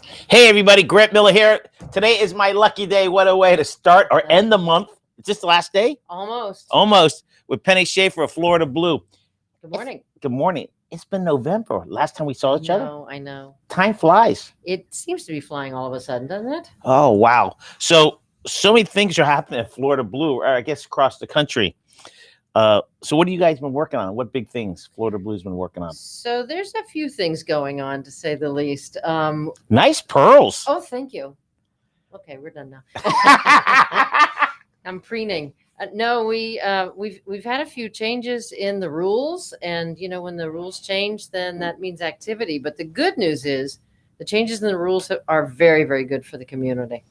Hey everybody, Grant Miller here. Today is my lucky day. What a way to start or end the month. Is this the last day? Almost. Almost. With Penny Shaffer of Florida Blue. Good morning. Good morning. It's been November. Last time we saw each other. I know. Time flies. It seems to be flying all of a sudden, doesn't it? Oh, wow. So many things are happening at Florida Blue, or I guess across the country. So what have you guys been working on? What big things Florida Blue's been working on? So there's a few things going on, to say the least. Nice pearls. Oh, thank you. Okay, we're done now. I'm preening. No, we've had a few changes in the rules, and when the rules change, then that means activity. But the good news is the changes in the rules are very, very good for the community.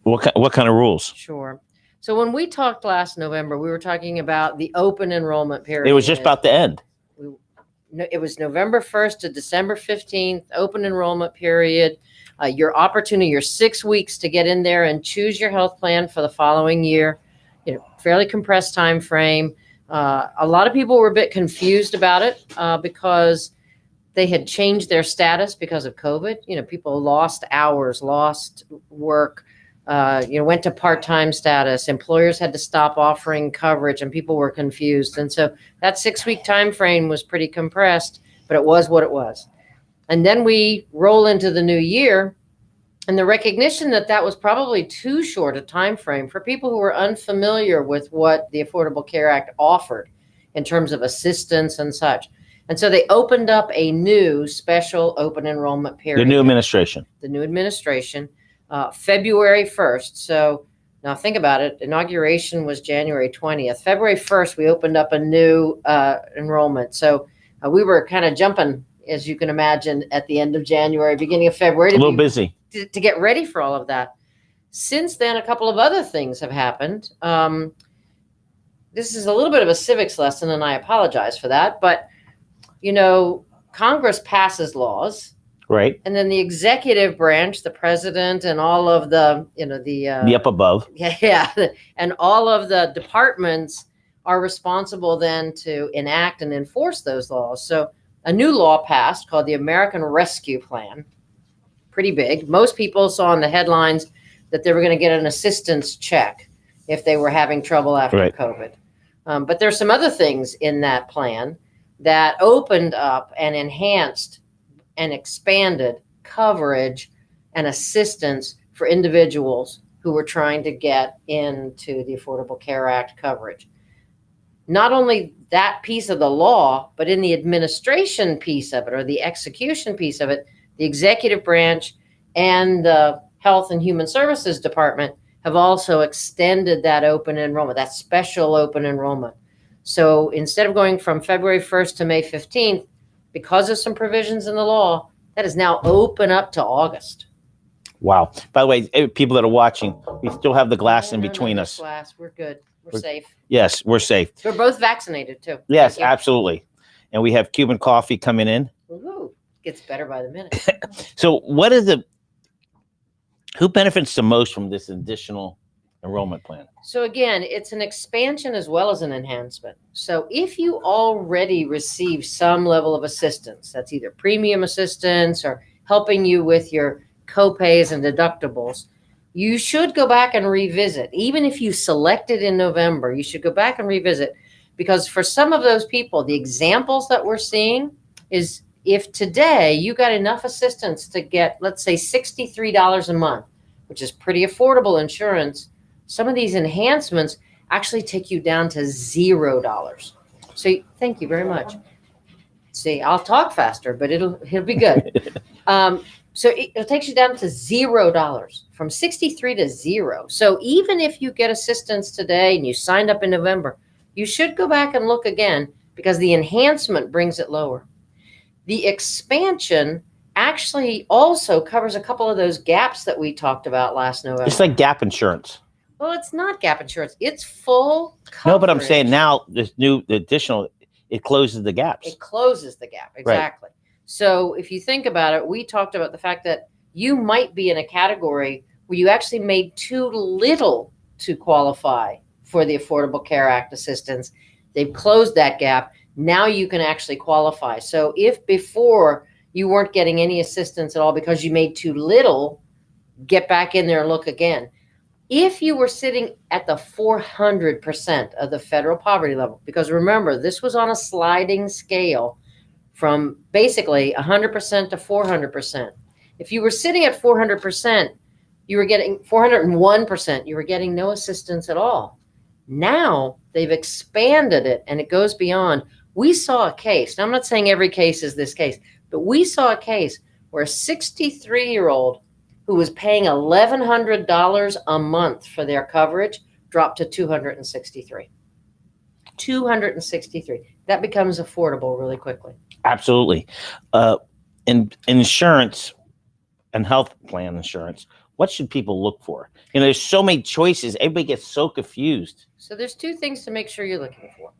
What kind of rules? Sure. So when we talked last November, we were talking about the open enrollment period. It was just about to end. It was November 1st to December 15th, open enrollment period. Your opportunity, your 6 weeks to get in there and choose your health plan for the following year. Fairly compressed time frame. A lot of people were a bit confused about it because they had changed their status because of COVID. People lost hours, lost work. Went to part-time status. Employers had to stop offering coverage, and people were confused. And so that 6-week time frame was pretty compressed, but it was what it was. And then we roll into the new year, and the recognition that that was probably too short a time frame for people who were unfamiliar with what the Affordable Care Act offered in terms of assistance and such. And so they opened up a new special open enrollment period. The new administration. February 1st. So now think about it. Inauguration was January 20th. February 1st, we opened up a new enrollment. So we were kind of jumping, as you can imagine, at the end of January, beginning of February. A little busy. To get ready for all of that. Since then, a couple of other things have happened. This is a little bit of a civics lesson, and I apologize for that. But, Congress passes laws. Right. And then the executive branch, the president and all of the up above. Yeah. And all of the departments are responsible then to enact and enforce those laws. So a new law passed called the American Rescue Plan. Pretty big. Most people saw in the headlines that they were going to get an assistance check if they were having trouble after COVID. But there's some other things in that plan that opened up and enhanced and expanded coverage and assistance for individuals who were trying to get into the Affordable Care Act coverage. Not only that piece of the law, but in the administration piece of it, or the execution piece of it, the executive branch and the Health and Human Services Department have also extended that open enrollment, that special open enrollment. So instead of going from February 1st to May 15th, because of some provisions in the law, that is now open up to August. Wow. By the way, people that are watching, we still have the glass in between us. Glass. We're good. We're safe. Yes, we're safe. We're both vaccinated, too. Yes, absolutely. And we have Cuban coffee coming in. Ooh, gets better by the minute. So who benefits the most from this additional enrollment plan? So again, it's an expansion as well as an enhancement. So if you already receive some level of assistance, that's either premium assistance or helping you with your copays and deductibles, you should go back and revisit. Even if you selected in November, you should go back and revisit, because for some of those people, the examples that we're seeing is if today you got enough assistance to get, let's say, $63 a month, which is pretty affordable insurance, some of these enhancements actually take you down to $0. So thank you very much. See, I'll talk faster, but it'll be good. So it takes you down to $0, from 63 to 0. So even if you get assistance today and you signed up in November, you should go back and look again, because the enhancement brings it lower. The expansion actually also covers a couple of those gaps that we talked about last November. It's like gap insurance. Well, it's not gap insurance. It's full coverage. No, but I'm saying now this new additional, it closes the gaps. It closes the gap. Exactly. Right. So if you think about it, we talked about the fact that you might be in a category where you actually made too little to qualify for the Affordable Care Act assistance. They've closed that gap. Now you can actually qualify. So if before you weren't getting any assistance at all because you made too little, get back in there and look again. If you were sitting at the 400% of the federal poverty level, because remember, this was on a sliding scale from basically 100% to 400%. If you were sitting at 400%, you were getting 401%, you were getting no assistance at all. Now they've expanded it and it goes beyond. We saw a case. Now, I'm not saying every case is this case, but we saw a case where a 63-year-old who was paying $1,100 a month for their coverage dropped to 263. 263. That becomes affordable really quickly. Absolutely. In insurance and health plan insurance, what should people look for? There's so many choices. Everybody gets so confused. So there's two things to make sure you're looking for.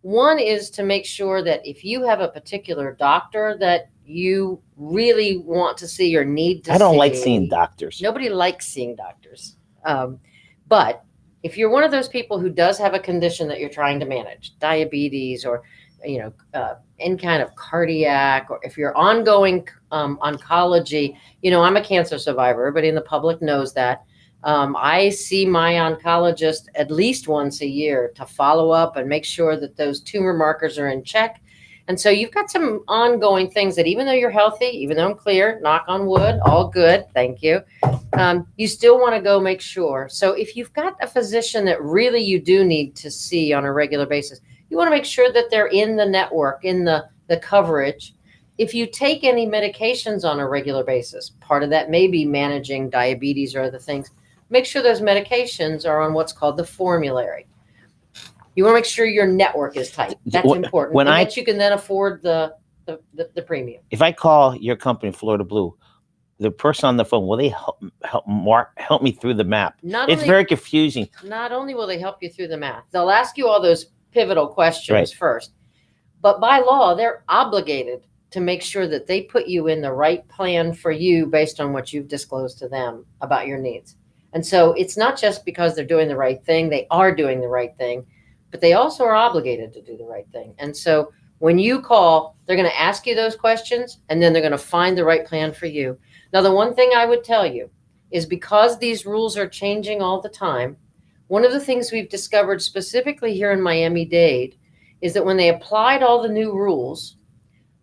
One is to make sure that if you have a particular doctor that you really want to see or need to see. I don't like seeing doctors. Nobody likes seeing doctors. But if you're one of those people who does have a condition that you're trying to manage, diabetes or any kind of cardiac, or if you're ongoing oncology, I'm a cancer survivor. Everybody in the public knows that. I see my oncologist at least once a year to follow up and make sure that those tumor markers are in check. And so you've got some ongoing things that even though you're healthy, even though I'm clear, knock on wood, all good, thank you, you still want to go make sure. So if you've got a physician that really you do need to see on a regular basis, you want to make sure that they're in the network, in the coverage. If you take any medications on a regular basis, part of that may be managing diabetes or other things, make sure those medications are on what's called the formulary. You want to make sure your network is tight. That's important. That you can then afford the premium. If I call your company, Florida Blue, the person on the phone, will they help me through the map? It's very confusing. Not only will they help you through the math, they'll ask you all those pivotal questions first. But by law, they're obligated to make sure that they put you in the right plan for you based on what you've disclosed to them about your needs. And so it's not just because they're doing the right thing. They are doing the right thing, but they also are obligated to do the right thing. And so when you call, they're going to ask you those questions, and then they're going to find the right plan for you. Now, the one thing I would tell you is because these rules are changing all the time, one of the things we've discovered specifically here in Miami-Dade is that when they applied all the new rules,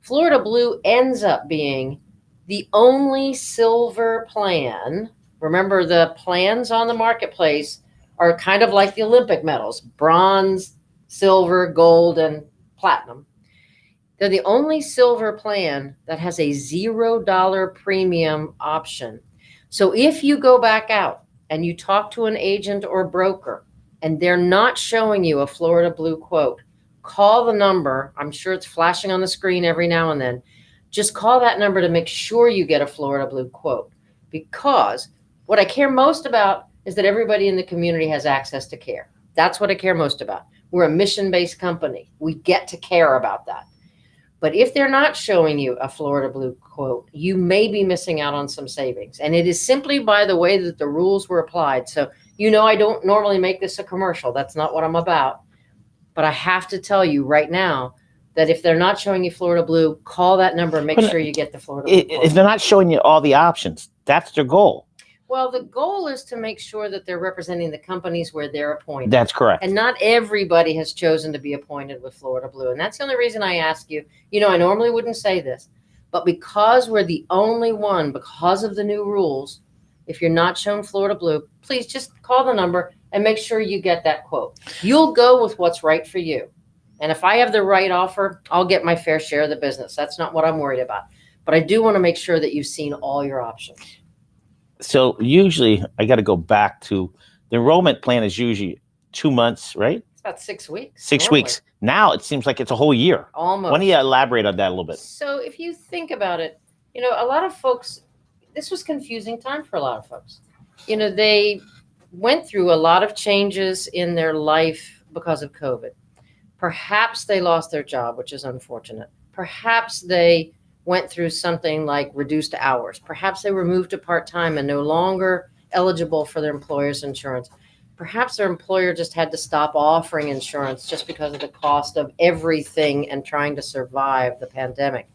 Florida Blue ends up being the only silver plan. Remember, the plans on the marketplace are kind of like the Olympic medals: bronze, silver, gold, and platinum. They're the only silver plan that has a $0 premium option. So if you go back out and you talk to an agent or broker and they're not showing you a Florida Blue quote, call the number. I'm sure it's flashing on the screen every now and then. Just call that number to make sure you get a Florida Blue quote. Because what I care most about is that everybody in the community has access to care. That's what I care most about. We're a mission-based company. We get to care about that. But if they're not showing you a Florida Blue quote, you may be missing out on some savings. And it is simply by the way that the rules were applied. So, I don't normally make this a commercial. That's not what I'm about. But I have to tell you right now that if they're not showing you Florida Blue, call that number and make sure you get the Florida Blue quote. If they're not showing you all the options, that's their goal. Well, the goal is to make sure that they're representing the companies where they're appointed. That's correct. And not everybody has chosen to be appointed with Florida Blue. And that's the only reason I ask you. I normally wouldn't say this, but because we're the only one, because of the new rules, if you're not shown Florida Blue, please just call the number and make sure you get that quote. You'll go with what's right for you. And if I have the right offer, I'll get my fair share of the business. That's not what I'm worried about. But I do want to make sure that you've seen all your options. So usually I got to go back to the enrollment plan is usually 2 months, right? It's about 6 weeks. 6 weeks. Now it seems like it's a whole year. Almost. Why don't you elaborate on that a little bit? So if you think about it, a lot of folks, this was confusing time for a lot of folks. They went through a lot of changes in their life because of COVID. Perhaps they lost their job, which is unfortunate. Perhaps they went through something like reduced hours. Perhaps they were moved to part-time and no longer eligible for their employer's insurance. Perhaps their employer just had to stop offering insurance just because of the cost of everything and trying to survive the pandemic.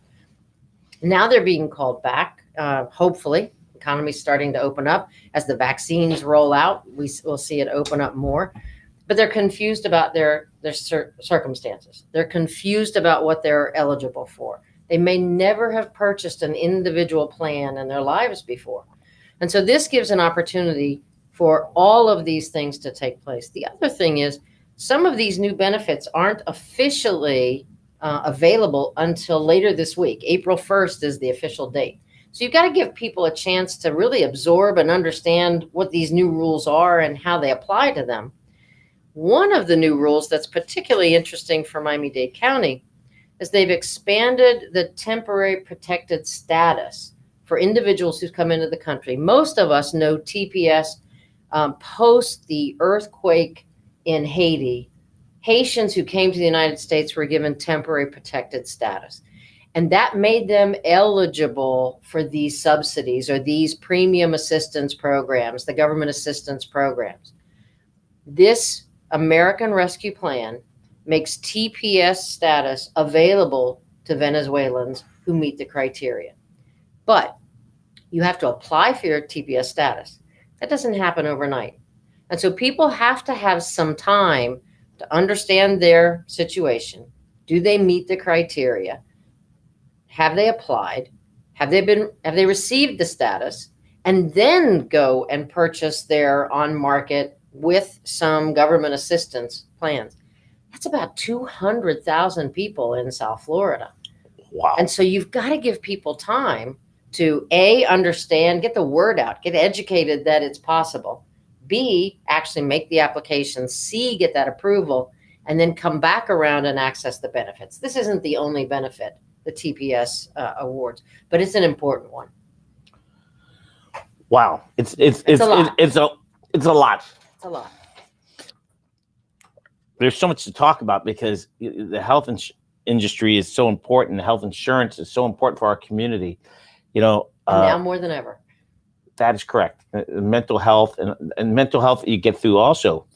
Now they're being called back. Hopefully, the economy's starting to open up as the vaccines roll out. We'll see it open up more. But they're confused about their circumstances. They're confused about what they're eligible for. They may never have purchased an individual plan in their lives before. And so this gives an opportunity for all of these things to take place. The other thing is some of these new benefits aren't officially available until later this week. April 1st is the official date. So you've got to give people a chance to really absorb and understand what these new rules are and how they apply to them. One of the new rules that's particularly interesting for Miami-Dade County is they've expanded the temporary protected status for individuals who come into the country. Most of us know TPS post the earthquake in Haiti. Haitians who came to the United States were given temporary protected status. And that made them eligible for these subsidies or these premium assistance programs, the government assistance programs. This American Rescue Plan makes TPS status available to Venezuelans who meet the criteria. But you have to apply for your TPS status. That doesn't happen overnight. And so people have to have some time to understand their situation. Do they meet the criteria? Have they applied? Have they received the status? And then go and purchase their on-market with some government assistance plans. That's about 200,000 people in South Florida. Wow. And so you've got to give people time to A, understand, get the word out, get educated that it's possible. B, actually make the application. C, get that approval, and then come back around and access the benefits. This isn't the only benefit, the TPS awards, but it's an important one. Wow. It's a lot. It's a lot. It's a lot. There's so much to talk about because the health industry is so important. Health insurance is so important for our community. Now more than ever. That is correct. Mental health and mental health you get through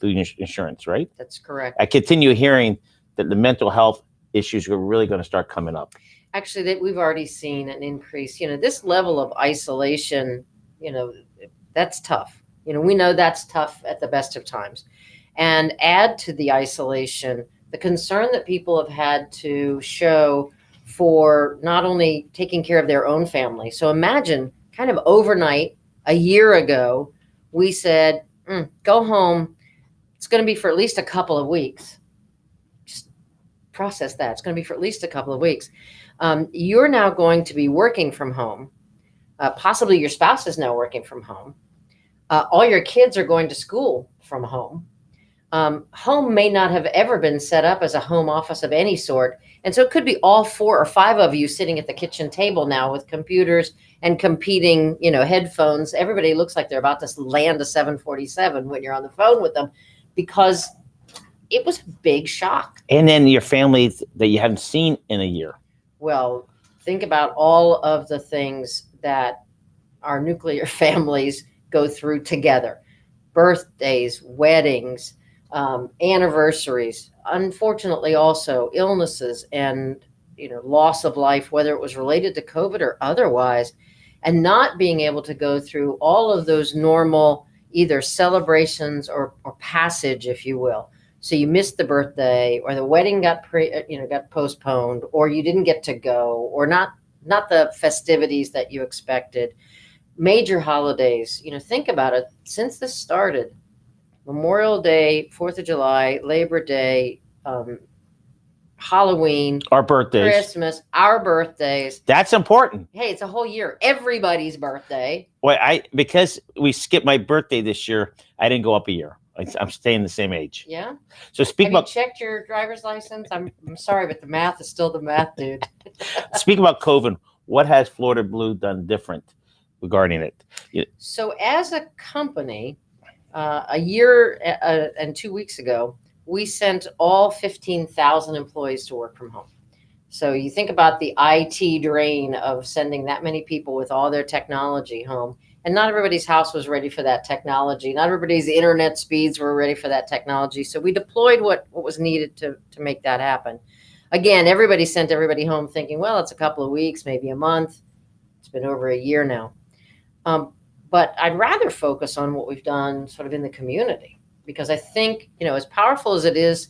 insurance, right? That's correct. I continue hearing that the mental health issues are really going to start coming up. Actually, we've already seen an increase. This level of isolation, that's tough. We know that's tough at the best of times. And add to the isolation, the concern that people have had to show for not only taking care of their own family. So imagine kind of overnight, a year ago, we said, go home. It's going to be for at least a couple of weeks. Just process that. It's going to be for at least a couple of weeks. You're now going to be working from home. Possibly your spouse is now working from home. All your kids are going to school from home. Home may not have ever been set up as a home office of any sort. And so it could be all 4 or 5 of you sitting at the kitchen table now with computers and competing, headphones. Everybody looks like they're about to land a 747 when you're on the phone with them because it was a big shock. And then your family that you haven't seen in a year. Well, think about all of the things that our nuclear families go through together. Birthdays, weddings, anniversaries, unfortunately also illnesses and loss of life, whether it was related to COVID or otherwise, and not being able to go through all of those normal either celebrations or passage, if you will. So you missed the birthday, or the wedding got postponed, or you didn't get to go, or not the festivities that you expected. Major holidays, think about it. Since this started, Memorial Day, 4th of July, Labor Day, Halloween, our birthdays, Christmas, our birthdays. That's important. Hey, it's a whole year. Everybody's birthday. Well, because we skipped my birthday this year, I didn't go up a year. I'm staying the same age. Yeah. So Have about you checked your driver's license? I'm sorry, but the math is still the math, dude. Speak about COVID. What has Florida Blue done different regarding it? So as a company, a year and 2 weeks ago, we sent all 15,000 employees to work from home. So you think about the IT drain of sending that many people with all their technology home. And not everybody's house was ready for that technology. Not everybody's internet speeds were ready for that technology. So we deployed what was needed to make that happen. again, everybody sent everybody home thinking, well, it's a couple of weeks, maybe a month. It's been over a year now. But I'd rather focus on what we've done sort of in the community, because I think, as powerful as it is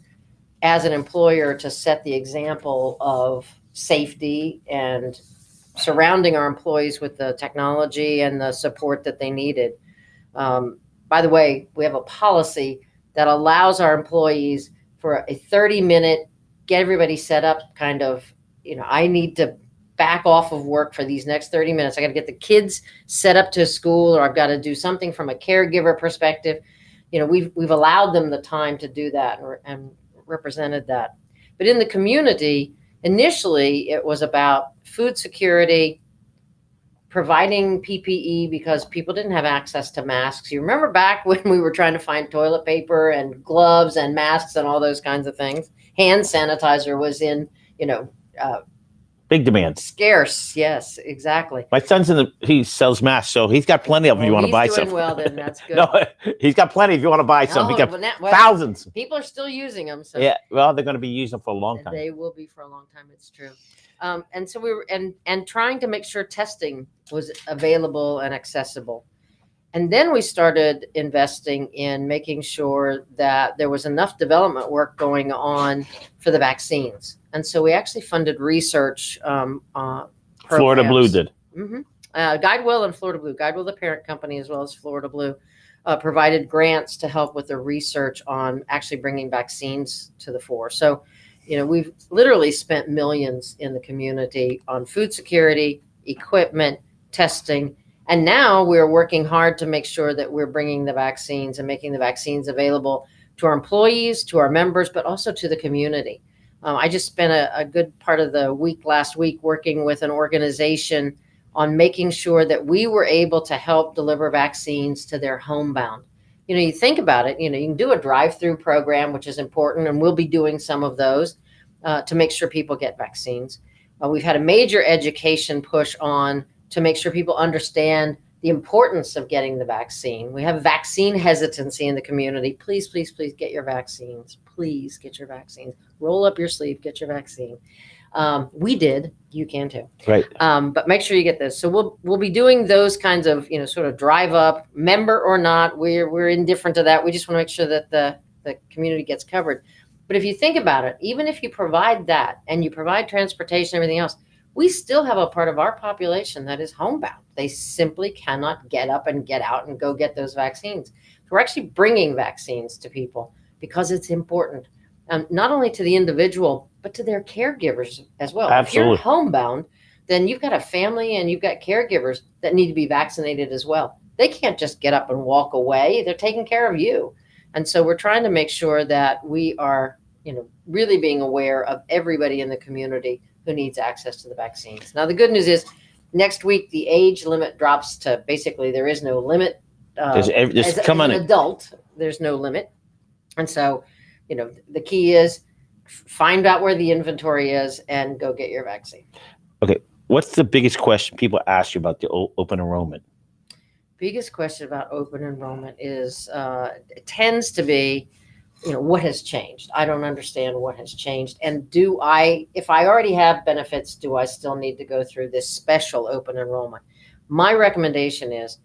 as an employer to set the example of safety and surrounding our employees with the technology and the support that they needed. By the way, we have a policy that allows our employees for a 30-minute, get everybody set up kind of, I need to back off of work for these next 30 minutes. I got to get the kids set up to school, or I've got to do something from a caregiver perspective. We've allowed them the time to do that and represented that. But in the community, initially it was about food security, providing PPE because people didn't have access to masks. You remember back when we were trying to find toilet paper and gloves and masks and all those kinds of things? Hand sanitizer was in, big demand. Scarce. Yes, exactly. My son's he sells masks, so he's got plenty of them if you want to buy some. Well, then that's good. No, he's got plenty if you want to buy some. He got thousands. People are still using them. So yeah, well, they're going to be using them for a long time. They will be for a long time. It's true. And so we were and trying to make sure testing was available and accessible. And then we started investing in making sure that there was enough development work going on for the vaccines. And so we actually funded research. Florida Blue did. Mm-hmm. Guidewell and Florida Blue. Guidewell, the parent company, as well as Florida Blue, provided grants to help with the research on actually bringing vaccines to the fore. So, we've literally spent millions in the community on food security, equipment, testing. And now we're working hard to make sure that we're bringing the vaccines and making the vaccines available to our employees, to our members, but also to the community. I just spent a good part of the week last week working with an organization on making sure that we were able to help deliver vaccines to their homebound. You think about it, you can do a drive-through program, which is important, and we'll be doing some of those to make sure people get vaccines. We've had a major education push on to make sure people understand the importance of getting the vaccine. We have vaccine hesitancy in the community. Please, please, please get your vaccines. Please get your vaccines. Roll up your sleeve, get your vaccine. We did. You can too. Right. But make sure you get this. So we'll be doing those kinds of, sort of drive up, member or not. We're indifferent to that. We just want to make sure that the community gets covered. But if you think about it, even if you provide that and you provide transportation and everything else, we still have a part of our population that is homebound. They simply cannot get up and get out and go get those vaccines. So we're actually bringing vaccines to people because it's important, not only to the individual, but to their caregivers as well. Absolutely. If you're homebound, then you've got a family and you've got caregivers that need to be vaccinated as well. They can't just get up and walk away. They're taking care of you. And so we're trying to make sure that we are, really being aware of everybody in the community who needs access to the vaccines. Now, the good news is next week, the age limit drops to basically there is no limit. As an adult, there's no limit. And so, the key is find out where the inventory is and go get your vaccine. Okay. What's the biggest question people ask you about the open enrollment? Biggest question about open enrollment is, it tends to be, what has changed? I don't understand what has changed. And if I already have benefits, do I still need to go through this special open enrollment? My recommendation is,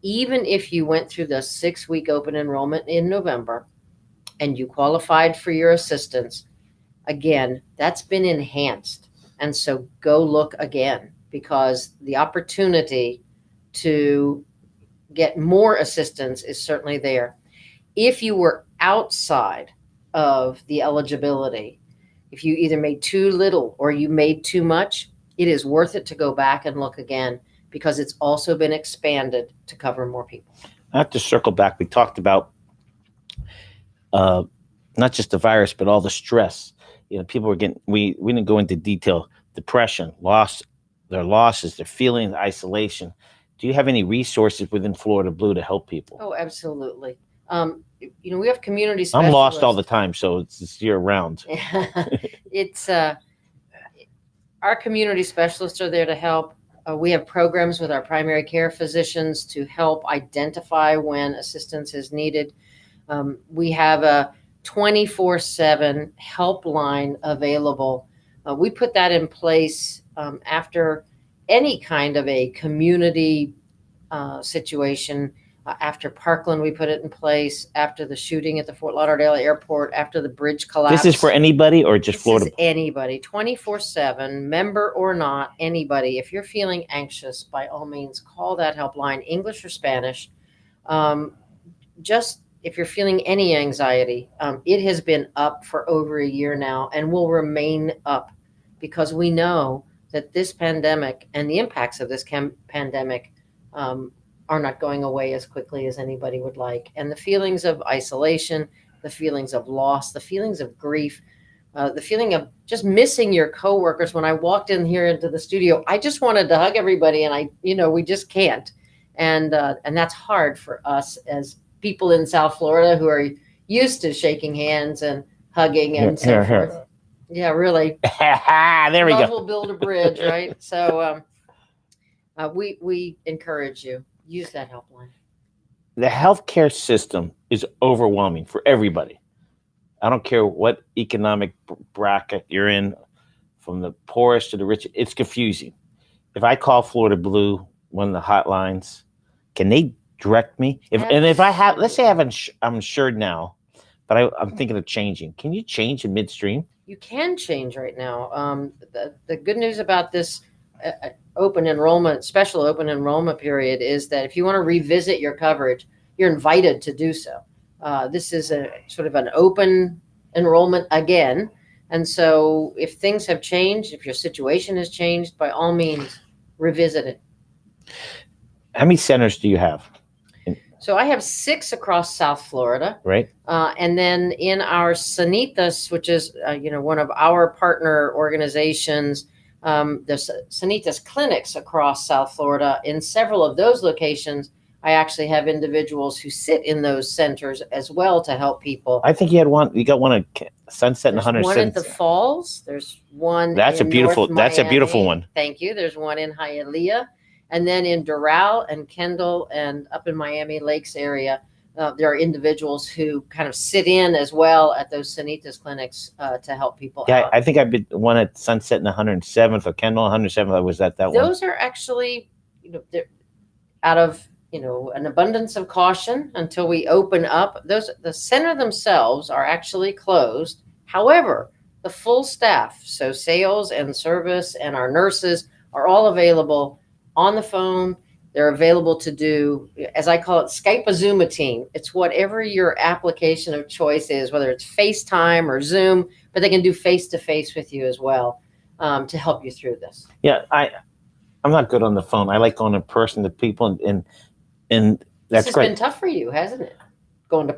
even if you went through the 6-week open enrollment in November and you qualified for your assistance, again, that's been enhanced. And so go look again, because the opportunity to get more assistance is certainly there. If you were outside of the eligibility, if you either made too little or you made too much, it is worth it to go back and look again, because it's also been expanded to cover more people. I have to circle back. We talked about not just the virus, but all the stress. People were getting, we didn't go into detail, depression, their losses, their feelings, isolation. Do you have any resources within Florida Blue to help people? Oh, absolutely. We have community specialists. I'm lost all the time, so it's year round. It's our community specialists are there to help. We have programs with our primary care physicians to help identify when assistance is needed. We have a 24/7 helpline available We put that in place after any kind of a community situation. After Parkland, we put it in place. After the shooting at the Fort Lauderdale airport, after the bridge collapse. This is for anybody or just Florida? This is anybody, 24/7, member or not, anybody. If you're feeling anxious, by all means, call that helpline, English or Spanish. Just if you're feeling any anxiety, it has been up for over a year now and will remain up because we know that this pandemic and the impacts of this pandemic are not going away as quickly as anybody would like. And the feelings of isolation, the feelings of loss, the feelings of grief, the feeling of just missing your coworkers. When I walked in here into the studio, I just wanted to hug everybody, and we just can't. And that's hard for us as people in South Florida who are used to shaking hands and hugging and so forth. Yeah, really. There we go. Love will build a bridge, right? So we encourage you. Use that helpline. The healthcare system is overwhelming for everybody. I don't care what economic bracket you're in, from the poorest to the rich. It's confusing. If I call Florida Blue, one of the hotlines, can they direct me? If I have, let's say I'm insured now, but I'm thinking of changing. Can you change in midstream? You can change right now. The good news about this special open enrollment period is that if you want to revisit your coverage, you're invited to do so. This is a sort of an open enrollment again. And so if things have changed, if your situation has changed, by all means, revisit it. How many centers do you have? So I have 6 across South Florida. Right. And then in our Sanitas, which is, one of our partner organizations, there's Sanitas clinics across South Florida. In several of those locations, I actually have individuals who sit in those centers as well to help people. I think you got one at Sunset and 100 one at the Falls. There's one. That's a beautiful one. Thank you. There's one in Hialeah. And then in Doral and Kendall and up in Miami Lakes area, there are individuals who kind of sit in as well at those Sanitas clinics to help people out. I think I've been one at Sunset and 107th or Kendall 107th. I was at that one. Those are actually, they're out of, an abundance of caution until we open up. The center themselves are actually closed. However, the full staff, so sales and service and our nurses, are all available on the phone. They're available to do, as I call it, Skype a Zoom a team. It's whatever your application of choice is, whether it's FaceTime or Zoom, but they can do face-to-face with you as well to help you through this. Yeah, I'm not good on the phone. I like going in person to people, and that's this has great. been tough for you, hasn't it? Going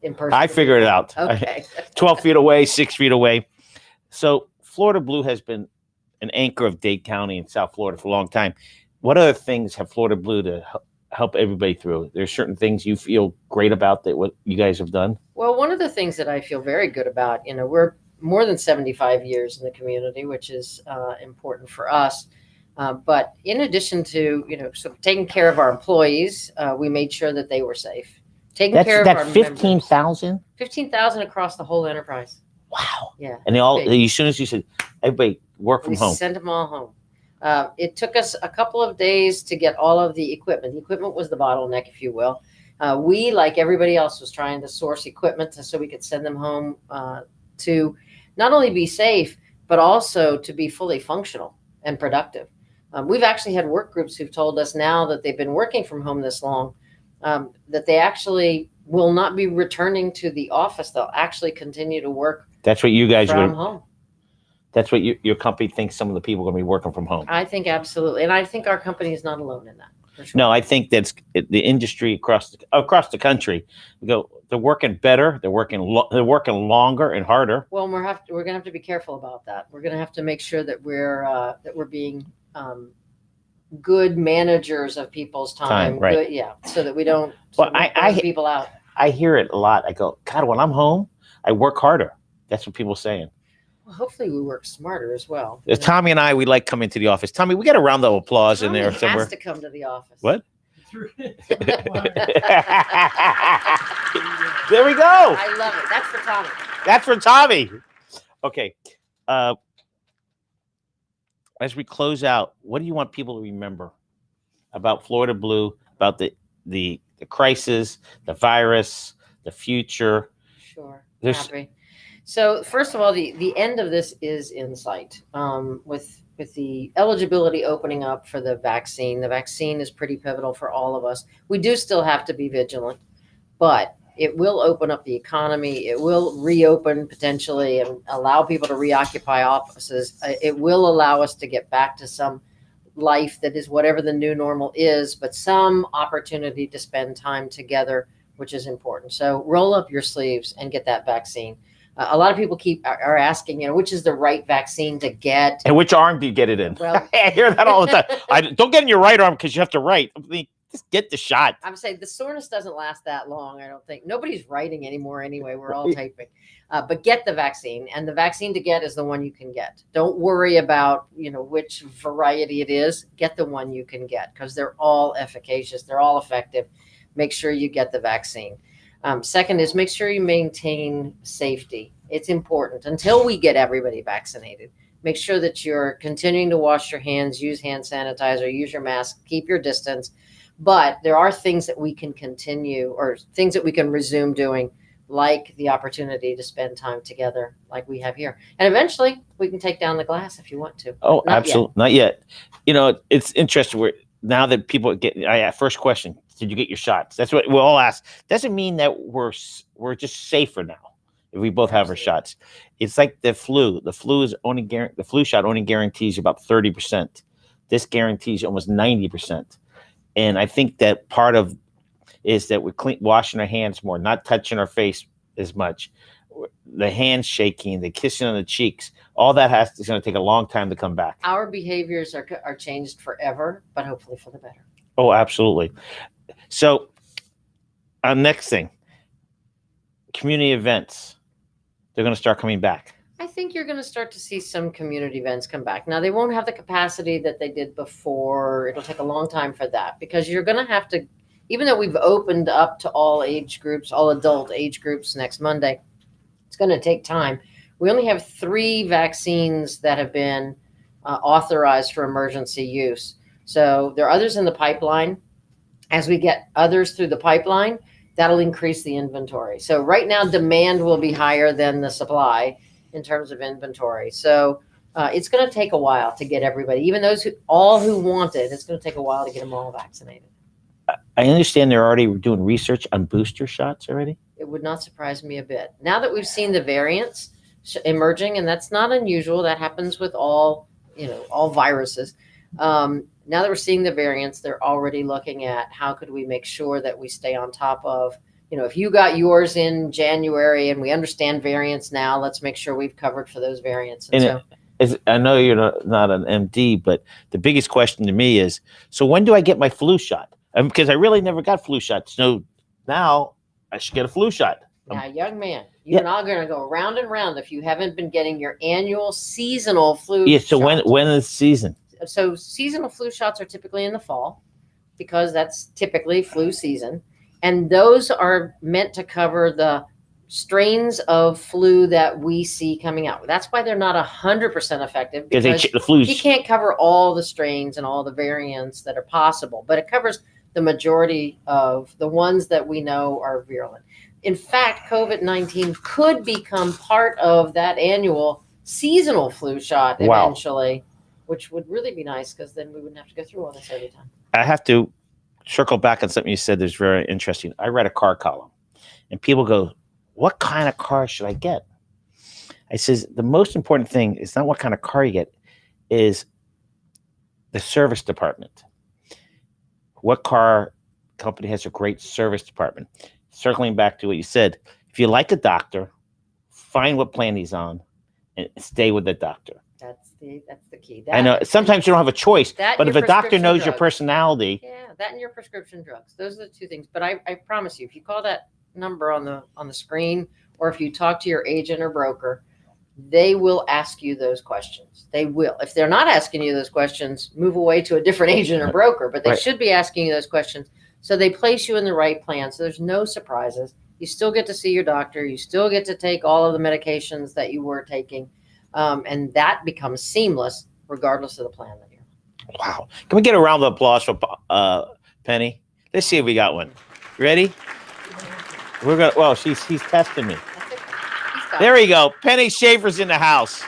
in person. I figured it out. Okay. 12 feet away, 6 feet away. So Florida Blue has been an anchor of Dade County and South Florida for a long time. What other things have Florida Blue to help everybody through? There's certain things you feel great about that what you guys have done? Well, one of the things that I feel very good about, we're more than 75 years in the community, which is important for us. But in addition to, sort of taking care of our employees, we made sure that they were safe. Taking care of our 15,000? 15,000 across the whole enterprise. Wow. Yeah. And as soon as you said, everybody work from home. We sent them all home. It took us a couple of days to get all of the equipment. The equipment was the bottleneck, if you will. We, like everybody else, was trying to source equipment so we could send them home to not only be safe, but also to be fully functional and productive. We've actually had work groups who've told us now that they've been working from home this long, that they actually will not be returning to the office. They'll actually continue to work. That's what you guys from home. That's what your company thinks some of the people are going to be working from home. I think absolutely. And I think our company is not alone in that. For sure. No, I think that's the industry across the country. They're working better. They're working longer and harder. Well, we're going to have to be careful about that. We're going to have to make sure that we're being good managers of people's time. Right. Good, yeah. So that we don't burn people out. I hear it a lot. I go, God, when I'm home, I work harder. That's what people are saying. Well, hopefully we work smarter as well. Tommy and I, we like coming to the office. Tommy, we got a round of applause in there somewhere. Has to come to the office. What? There we go. I love it. That's for Tommy. That's for Tommy. Okay. as we close out, what do you want people to remember about Florida Blue, about the crisis, the virus, the future? Sure. There's Happy. So first of all, the end of this is in sight. With the eligibility opening up for the vaccine is pretty pivotal for all of us. We do still have to be vigilant, but it will open up the economy. It will reopen potentially and allow people to reoccupy offices. It will allow us to get back to some life that is whatever the new normal is, but some opportunity to spend time together, which is important. So roll up your sleeves and get that vaccine. A lot of people are asking, which is the right vaccine to get. And which arm do you get it in? Well, I hear that all the time. Don't get in your right arm because you have to write. I mean, just get the shot. I'm saying the soreness doesn't last that long. I don't think nobody's writing anymore anyway. We're all typing, but get the vaccine, and the vaccine to get is the one you can get. Don't worry about which variety it is. Get the one you can get because they're all efficacious. They're all effective. Make sure you get the vaccine. Second is make sure you maintain safety. It's important until we get everybody vaccinated. Make sure that you're continuing to wash your hands, use hand sanitizer, use your mask, keep your distance. But there are things that we can continue or things that we can resume doing, like the opportunity to spend time together like we have here. And eventually we can take down the glass if you want to. Oh, absolutely. Not yet. It's interesting. Now that people first question, did you get your shots? That's what we'll all ask. Doesn't mean that we're just safer now if we both have our shots. It's like the flu. The flu shot only guarantees you about 30%. This guarantees you almost 90%. And I think that part of is that we're washing our hands more, not touching our face as much. The handshaking, the kissing on the cheeks, all that is going to take a long time to come back. Our behaviors are changed forever, but hopefully for the better. Oh, absolutely. So, next thing, community events. They're going to start coming back. I think you're going to start to see some community events come back. Now, they won't have the capacity that they did before. It'll take a long time for that because you're going to have to, even though we've opened up to all age groups, all adult age groups next Monday, it's going to take time. We only have 3 vaccines that have been authorized for emergency use. So there are others in the pipeline. As we get others through the pipeline, that'll increase the inventory. So right now, demand will be higher than the supply in terms of inventory. So it's going to take a while to get everybody, even those who want it, it's going to take a while to get them all vaccinated. I understand they're already doing research on booster shots already. It would not surprise me a bit. Now that we've seen the variants emerging, and that's not unusual, that happens with all viruses. Now that we're seeing the variants, they're already looking at how could we make sure that we stay on top of, if you got yours in January and we understand variants now, let's make sure we've covered for those variants. I know you're not an MD, but the biggest question to me is, so when do I get my flu shot? Because I really never got flu shots. So now I should get a flu shot. Now, young man, you're not going to go round and round if you haven't been getting your annual seasonal flu shot. So shots. when is season? So seasonal flu shots are typically in the fall because that's typically flu season. And those are meant to cover the strains of flu that we see coming out. That's why they're not 100% effective because you can't cover all the strains and all the variants that are possible, but it covers the majority of the ones that we know are virulent. In fact, COVID-19 could become part of that annual seasonal flu shot eventually, which would really be nice because then we wouldn't have to go through all this every time. I have to circle back on something you said that's very interesting. I read a car column and people go, what kind of car should I get? I says, the most important thing is not what kind of car you get, is the service department. What car company has a great service department? Circling back to what you said, if you like a doctor, find what plan he's on and stay with the doctor. That's the key. I know sometimes you don't have a choice, but if a doctor knows your personality. Yeah, that and your prescription drugs. Those are the 2 things. But I promise you, if you call that number on the screen, or if you talk to your agent or broker, they will ask you those questions. They will. If they're not asking you those questions, move away to a different agent or broker, but they should be asking you those questions. So they place you in the right plan. So there's no surprises. You still get to see your doctor. You still get to take all of the medications that you were taking. And that becomes seamless. regardless of the plan that you're on. Wow. Can we get a round of applause for Penny? Let's see if we got one. Ready? We're gonna. Well, he's testing me. There we go. Penny Shaffer's in the house.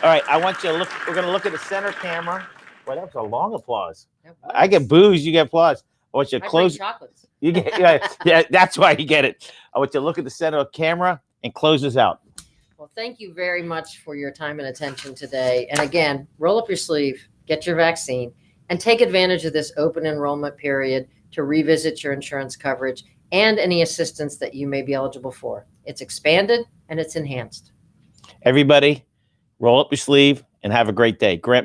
All right, I want you to look. We're gonna look at the center camera. Boy, that was a long applause. I get boos, you get applause. I want you to close. Chocolates. You get yeah. That's why you get it. I want you to look at the center of the camera and close this out. Well, thank you very much for your time and attention today. And again, roll up your sleeve, get your vaccine, and take advantage of this open enrollment period to revisit your insurance coverage and any assistance that you may be eligible for. It's expanded and it's enhanced. Everybody, roll up your sleeve and have a great day. Grant